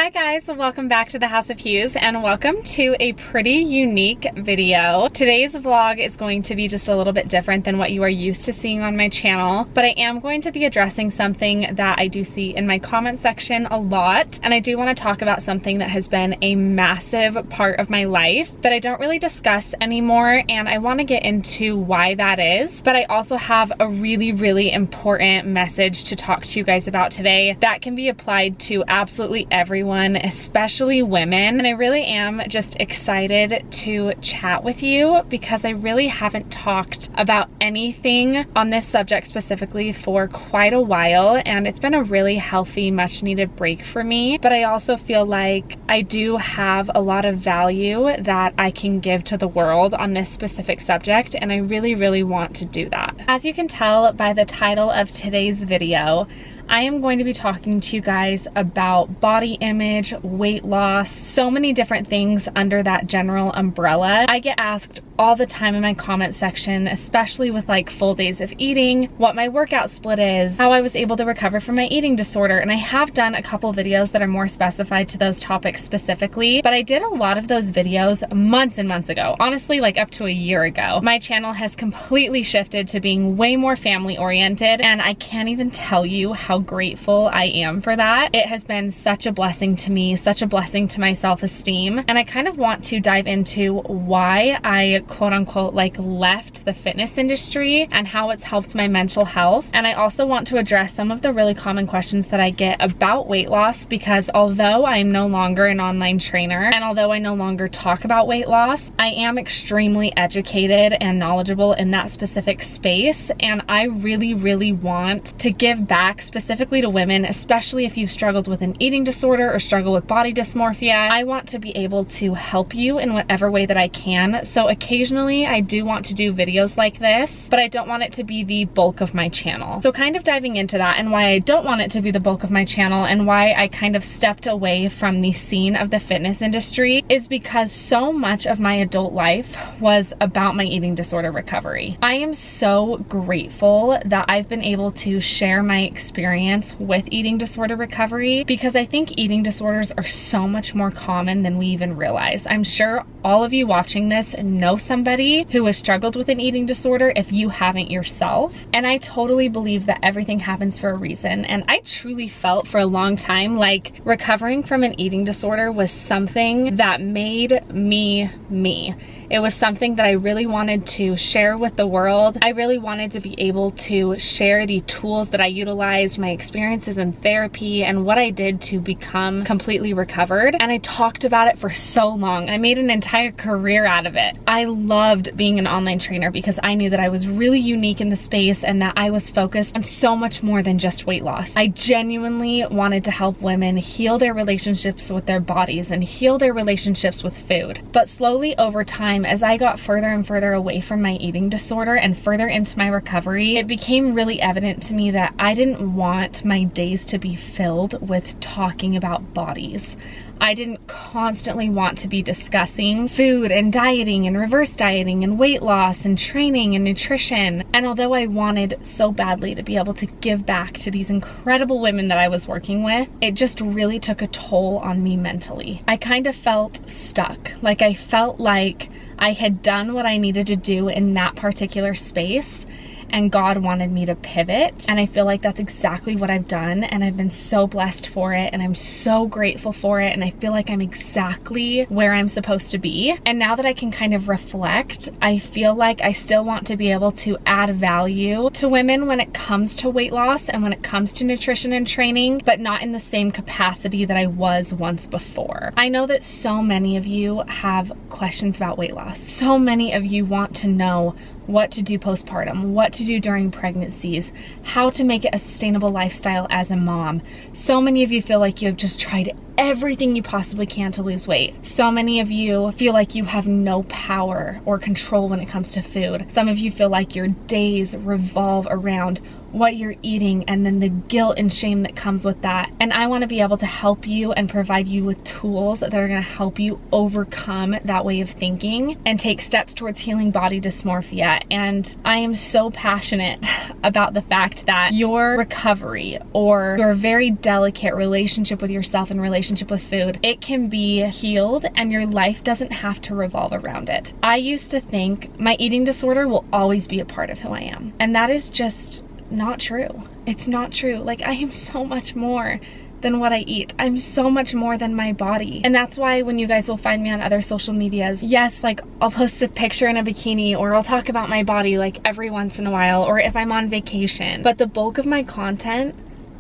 Hi guys, welcome back to the House of Hughes and welcome to a pretty unique video. Today's vlog is going to be just a little bit different than what you are used to seeing on my channel, but I am going to be addressing something that I do see in my comment section a lot, and I do want to talk about something that has been a massive part of my life that I don't really discuss anymore, and I want to get into why that is, but I also have a really important message to talk to you guys about today that can be applied to absolutely everyone, especially women. And I really am just excited to chat with you because I really haven't talked about anything on this subject specifically for quite a while, and it's been a really healthy, much needed break for me. But I also feel like I do have a lot of value that I can give to the world on this specific subject, and I really want to do that. As you can tell by the title of today's video, I am going to be talking to you guys about body image, weight loss, so many different things under that general umbrella. I get asked all the time in my comment section, especially with like full days of eating, what my workout split is, how I was able to recover from my eating disorder, and I have done a couple videos that are more specified to those topics specifically, but I did a lot of those videos months and months ago, honestly like up to a year ago. My channel has completely shifted to being way more family oriented, and I can't even tell you how grateful I am for that. It has been such a blessing to me, such a blessing to my self-esteem, and I kind of want to dive into why I quote unquote like left the fitness industry and how it's helped my mental health. And I also want to address some of the really common questions that I get about weight loss, because although I'm no longer an online trainer and although I no longer talk about weight loss, I am extremely educated and knowledgeable in that specific space, and I really want to give back specifically to women, especially if you've struggled with an eating disorder or struggle with body dysmorphia. I want to be able to help you in whatever way that I can. So occasionally I do want to do videos like this, but I don't want it to be the bulk of my channel. So kind of diving into that and why I don't want it to be the bulk of my channel and why I kind of stepped away from the scene of the fitness industry is because so much of my adult life was about my eating disorder recovery. I am so grateful that I've been able to share my experience with eating disorder recovery, because I think eating disorders are so much more common than we even realize. I'm sure all of you watching this know somebody who has struggled with an eating disorder if you haven't yourself. And I totally believe that everything happens for a reason. And I truly felt for a long time like recovering from an eating disorder was something that made me me. It was something that I really wanted to share with the world. I really wanted to be able to share the tools that I utilized, my experiences in therapy, and what I did to become completely recovered. And I talked about it for so long. I made an entire career out of it. I loved being an online trainer because I knew that I was really unique in the space and that I was focused on so much more than just weight loss. I genuinely wanted to help women heal their relationships with their bodies and heal their relationships with food. But slowly over time, as I got further and further away from my eating disorder and further into my recovery, it became really evident to me that I didn't want my days to be filled with talking about bodies. I didn't constantly want to be discussing food and dieting and reverse dieting and weight loss and training and nutrition. And although I wanted so badly to be able to give back to these incredible women that I was working with, it just really took a toll on me mentally. I kind of felt stuck. Like I felt like I had done what I needed to do in that particular space, and God wanted me to pivot. And I feel like that's exactly what I've done, and I've been so blessed for it, and I'm so grateful for it, and I feel like I'm exactly where I'm supposed to be. And now that I can kind of reflect, I feel like I still want to be able to add value to women when it comes to weight loss and when it comes to nutrition and training, but not in the same capacity that I was once before. I know that so many of you have questions about weight loss. So many of you want to know what to do postpartum, what to do during pregnancies, how to make it a sustainable lifestyle as a mom. So many of you feel like you have just tried everything you possibly can to lose weight. So many of you feel like you have no power or control when it comes to food. Some of you feel like your days revolve around what you're eating and then the guilt and shame that comes with that. And I want to be able to help you and provide you with tools that are going to help you overcome that way of thinking and take steps towards healing body dysmorphia. And I am so passionate about the fact that your recovery or your very delicate relationship with yourself and relationship with food, it can be healed and your life doesn't have to revolve around it. I used to think my eating disorder will always be a part of who I am. And that is just not true. It's not true. Like, I am so much more than what I eat. I'm so much more than my body. And that's why when you guys will find me on other social medias, yes, like I'll post a picture in a bikini or I'll talk about my body like every once in a while, or if I'm on vacation. But the bulk of my content,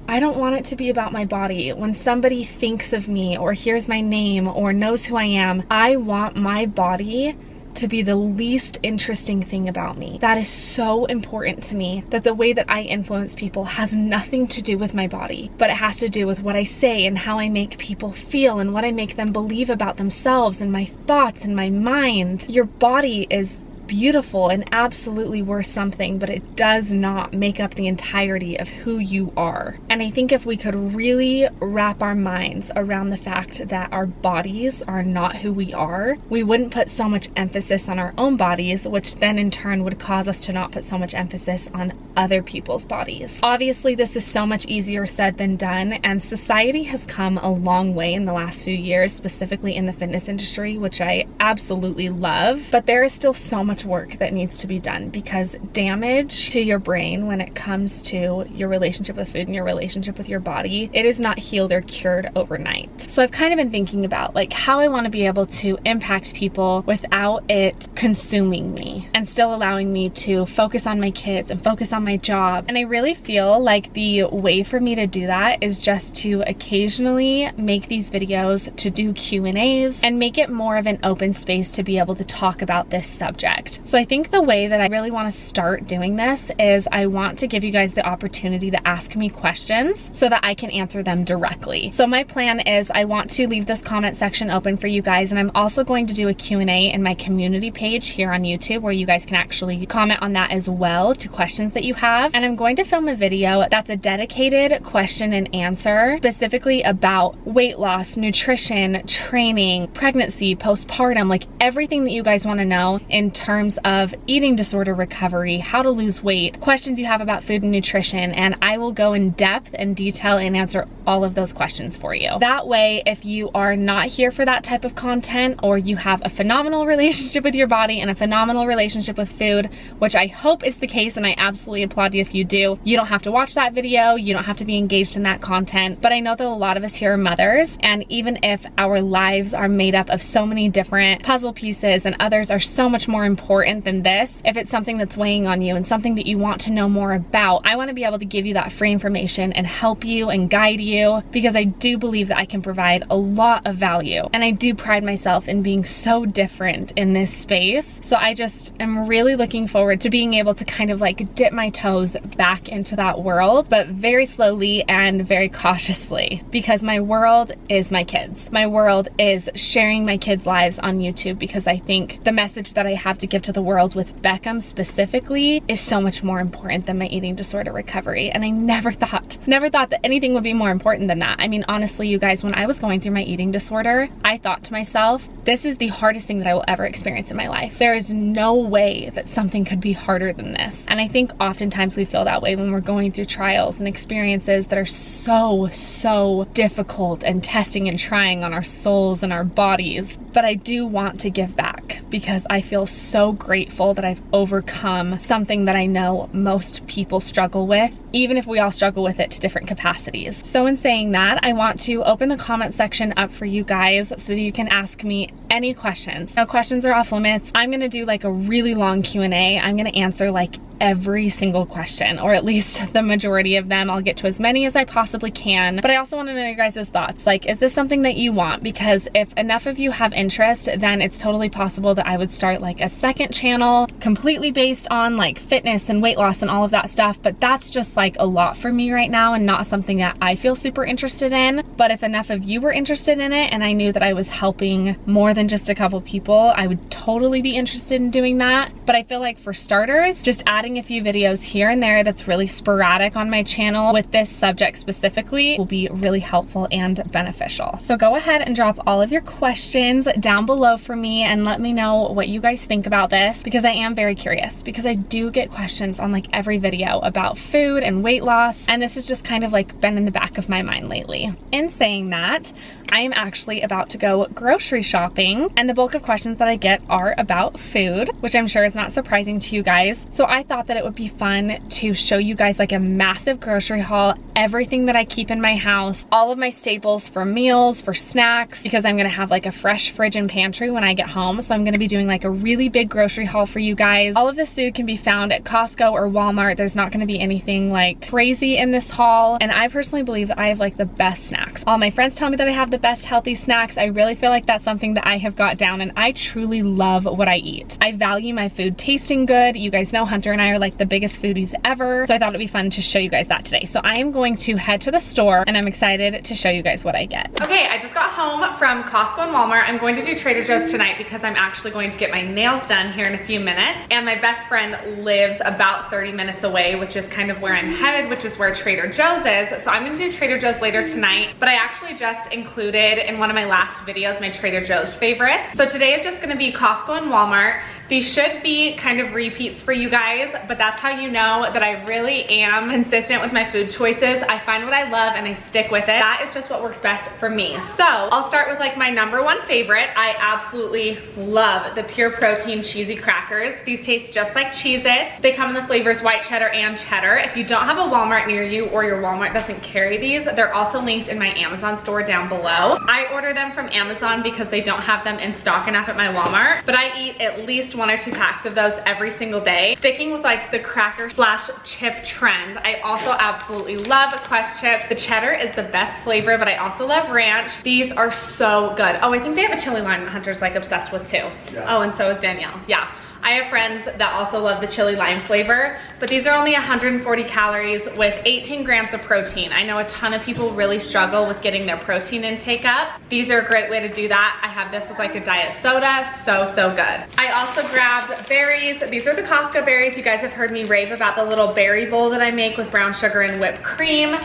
I don't want it to be about my body. When somebody thinks of me or hears my name or knows who I am, I want my body to be the least interesting thing about me. That is so important to me, that the way that I influence people has nothing to do with my body, but it has to do with what I say and how I make people feel and what I make them believe about themselves and my thoughts and my mind. Your body is beautiful and absolutely worth something, but it does not make up the entirety of who you are. And I think if we could really wrap our minds around the fact that our bodies are not who we are, we wouldn't put so much emphasis on our own bodies, which then in turn would cause us to not put so much emphasis on other people's bodies. Obviously, this is so much easier said than done, and society has come a long way in the last few years, specifically in the fitness industry, which I absolutely love, but there is still so much work that needs to be done, because damage to your brain when it comes to your relationship with food and your relationship with your body, it is not healed or cured overnight. So I've kind of been thinking about like how I want to be able to impact people without it consuming me and still allowing me to focus on my kids and focus on my job. And I really feel like the way for me to do that is just to occasionally make these videos, to do Q&As, and make it more of an open space to be able to talk about this subject. So I think the way that I really want to start doing this is I want to give you guys the opportunity to ask me questions so that I can answer them directly. So my plan is I want to leave this comment section open for you guys, and I'm also going to do a Q&A in my community page here on YouTube where you guys can actually comment on that as well to questions that you have. And I'm going to film a video that's a dedicated question and answer specifically about weight loss, nutrition, training, pregnancy, postpartum, like everything that you guys want to know in terms of eating disorder recovery, how to lose weight, questions you have about food and nutrition, and I will go in depth and detail and answer all of those questions for you. That way, if you are not here for that type of content, or you have a phenomenal relationship with your body and a phenomenal relationship with food, which I hope is the case, and I absolutely applaud you if you do, you don't have to watch that video, you don't have to be engaged in that content. But I know that a lot of us here are mothers, and even if our lives are made up of so many different puzzle pieces and others are so much more important than this, if it's something that's weighing on you and something that you want to know more about, I want to be able to give you that free information and help you and guide you, because I do believe that I can provide a lot of value, and I do pride myself in being so different in this space. So I just am really looking forward to being able to kind of like dip my toes back into that world, but very slowly and very cautiously, because my world is my kids. My world is sharing my kids' lives on YouTube, because I think the message that I have to give to the world with BECKHAMS specifically is so much more important than my eating disorder recovery. And I never thought that anything would be more important than that. I mean, honestly, you guys, when I was going through my eating disorder, I thought to myself, this is the hardest thing that I will ever experience in my life. There is no way that something could be harder than this. And I think oftentimes we feel that way when we're going through trials and experiences that are so difficult and testing and trying on our souls and our bodies. But I do want to give back, because I feel so grateful that I've overcome something that I know most people struggle with, even if we all struggle with it to different capacities. So in saying that, I want to open the comment section up for you guys so that you can ask me any questions. No questions are off limits. I'm gonna do like a really long Q&A. I'm gonna answer like every single question, or at least the majority of them. I'll get to as many as I possibly can, but I also want to know your guys' thoughts. Like, is this something that you want? Because if enough of you have interest, then it's totally possible that I would start like a second channel completely based on like fitness and weight loss and all of that stuff, but that's just like a lot for me right now and not something that I feel super interested in. But if enough of you were interested in it and I knew that I was helping more than just a couple people, I would totally be interested in doing that. But I feel like for starters, just adding adding a few videos here and there that's really sporadic on my channel with this subject specifically will be really helpful and beneficial. So go ahead and drop all of your questions down below for me and let me know what you guys think about this, because I am very curious, because I do get questions on like every video about food and weight loss, and this has just kind of like been in the back of my mind lately. In saying that, I am actually about to go grocery shopping, and the bulk of questions that I get are about food, which I'm sure is not surprising to you guys. So I thought that it would be fun to show you guys like a massive grocery haul, everything that I keep in my house, all of my staples for meals, for snacks, because I'm gonna have like a fresh fridge and pantry when I get home. So I'm gonna be doing like a really big grocery haul for you guys. All of this food can be found at Costco or Walmart. There's not gonna be anything like crazy in this haul. And I personally believe that I have like the best snacks. All my friends tell me that I have the best healthy snacks. I really feel like that's something that I have got down, and I truly love what I eat. I value my food tasting good. You guys know Hunter and I are like the biggest foodies ever. So I thought it'd be fun to show you guys that today. So I am going to head to the store, and I'm excited to show you guys what I get. Okay, I just got home from Costco and Walmart. I'm going to do Trader Joe's tonight because I'm actually going to get my nails done here in a few minutes. And my best friend lives about 30 minutes away, which is kind of where I'm headed, which is where Trader Joe's is. So I'm gonna do Trader Joe's later tonight, but I actually just included in one of my last videos my Trader Joe's favorites. So today is just gonna be Costco and Walmart. These should be kind of repeats for you guys, but that's how you know that I really am consistent with my food choices. I find what I love and I stick with it. That is just what works best for me. So I'll start with like my #1 favorite. I absolutely love the Pure Protein cheesy crackers. These taste just like Cheez-Its. They come in the flavors white cheddar and cheddar. If you don't have a Walmart near you, or your Walmart doesn't carry these, they're also linked in my Amazon store down below. I order them from Amazon because they don't have them in stock enough at my Walmart, but I eat at least 1 or 2 packs of those every single day. Sticking with like the cracker slash chip trend, I also absolutely love Quest chips. The cheddar is the best flavor, but I also love ranch. These are so good. Oh, I think they have a chili lime that Hunter's like obsessed with too. Yeah. Oh, and so is Danielle. Yeah. I have friends that also love the chili lime flavor, but these are only 140 calories with 18 grams of protein. I know a ton of people really struggle with getting their protein intake up. These are a great way to do that. I have this with like a diet soda, so good. I also grabbed berries. These are the Costco berries. You guys have heard me rave about the little berry bowl that I make with brown sugar and whipped cream.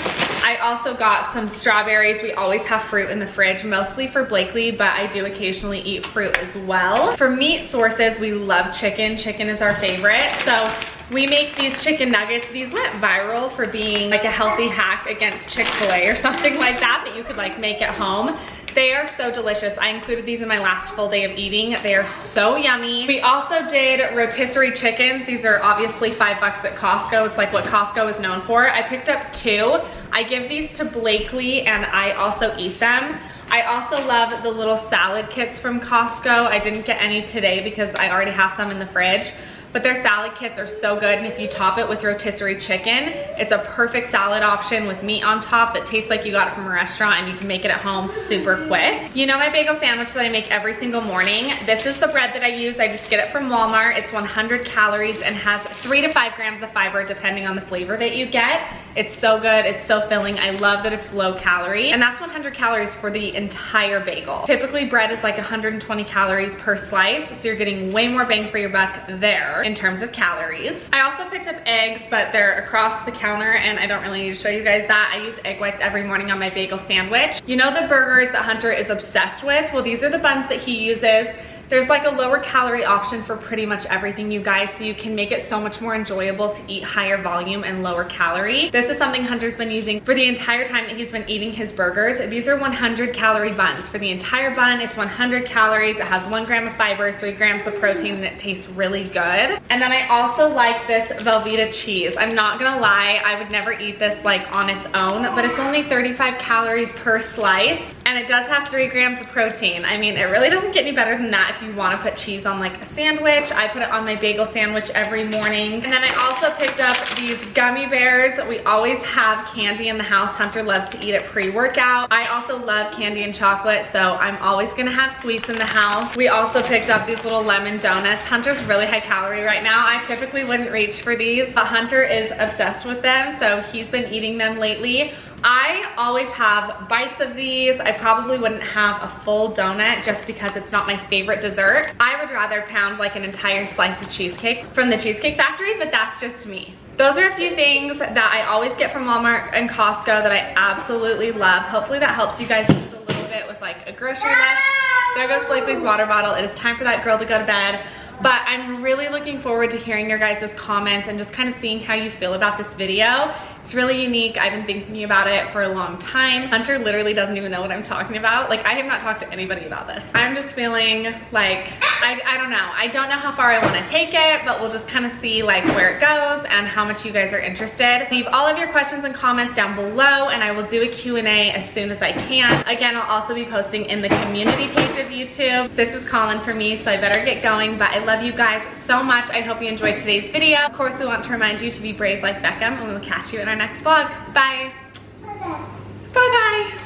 I also got some strawberries. We always have fruit in the fridge, mostly for Blakely, but I do occasionally eat fruit as well. For meat sources, we love chicken. Chicken is our favorite. So we make these chicken nuggets. These went viral for being like a healthy hack against Chick-fil-A or something like that you could like make at home. They are so delicious. I included these in my last full day of eating. They are so yummy. We also did rotisserie chickens. These are obviously $5 at Costco. It's like what Costco is known for. I picked up 2. I give these to Blakely and I also eat them. I also love the little salad kits from Costco. I didn't get any today because I already have some in the fridge. But their salad kits are so good, and if you top it with rotisserie chicken, it's a perfect salad option with meat on top that tastes like you got it from a restaurant, and you can make it at home super quick. You know my bagel sandwich that I make every single morning? This is the bread that I use. I just get it from Walmart. It's 100 calories and has 3 to 5 grams of fiber depending on the flavor that you get. It's so good, it's so filling. I love that it's low calorie, and that's 100 calories for the entire bagel. Typically bread is like 120 calories per slice, so you're getting way more bang for your buck there in terms of calories. I also picked up eggs, but they're across the counter and I don't really need to show you guys that. I use egg whites every morning on my bagel sandwich. You know the burgers that Hunter is obsessed with? Well, these are the buns that he uses. There's like a lower calorie option for pretty much everything, you guys, so you can make it so much more enjoyable to eat higher volume and lower calorie. This is something Hunter's been using for the entire time that he's been eating his burgers. These are 100 calorie buns. For the entire bun, it's 100 calories. It has 1 gram of fiber, 3 grams of protein, and it tastes really good. And then I also like this Velveeta cheese. I'm not gonna lie, I would never eat this like on its own, but it's only 35 calories per slice, and it does have 3 grams of protein. I mean, it really doesn't get any better than that if you want to put cheese on like a sandwich. I put it on my bagel sandwich every morning. And then I also picked up these gummy bears. We always have candy in the house. Hunter loves to eat it pre-workout. I also love candy and chocolate, so I'm always gonna have sweets in the house. We also picked up these little lemon donuts. Hunter's really high calorie right now. I typically wouldn't reach for these, but Hunter is obsessed with them, so he's been eating them lately. I always have bites of these. I probably wouldn't have a full donut just because it's not my favorite dessert. I would rather pound like an entire slice of cheesecake from the Cheesecake Factory, but that's just me. Those are a few things that I always get from Walmart and Costco that I absolutely love. Hopefully that helps you guys just a little bit with like a grocery list. There goes Blakely's water bottle. It is time for that girl to go to bed. But I'm really looking forward to hearing your guys' comments and just kind of seeing how you feel about this video. It's really unique. I've been thinking about it for a long time. Hunter literally doesn't even know what I'm talking about. Like, I have not talked to anybody about this. I'm just feeling like, I don't know. I don't know how far I want to take it, but we'll just kind of see like where it goes and how much you guys are interested. Leave all of your questions and comments down below and I will do a Q&A as soon as I can. Again, I'll also be posting in the community page of YouTube. Sis is calling for me, so I better get going, but I love you guys so much. I hope you enjoyed today's video. Of course, we want to remind you to be brave like Beckham, and we'll catch you in our next vlog. Bye. Bye-bye. Bye-bye.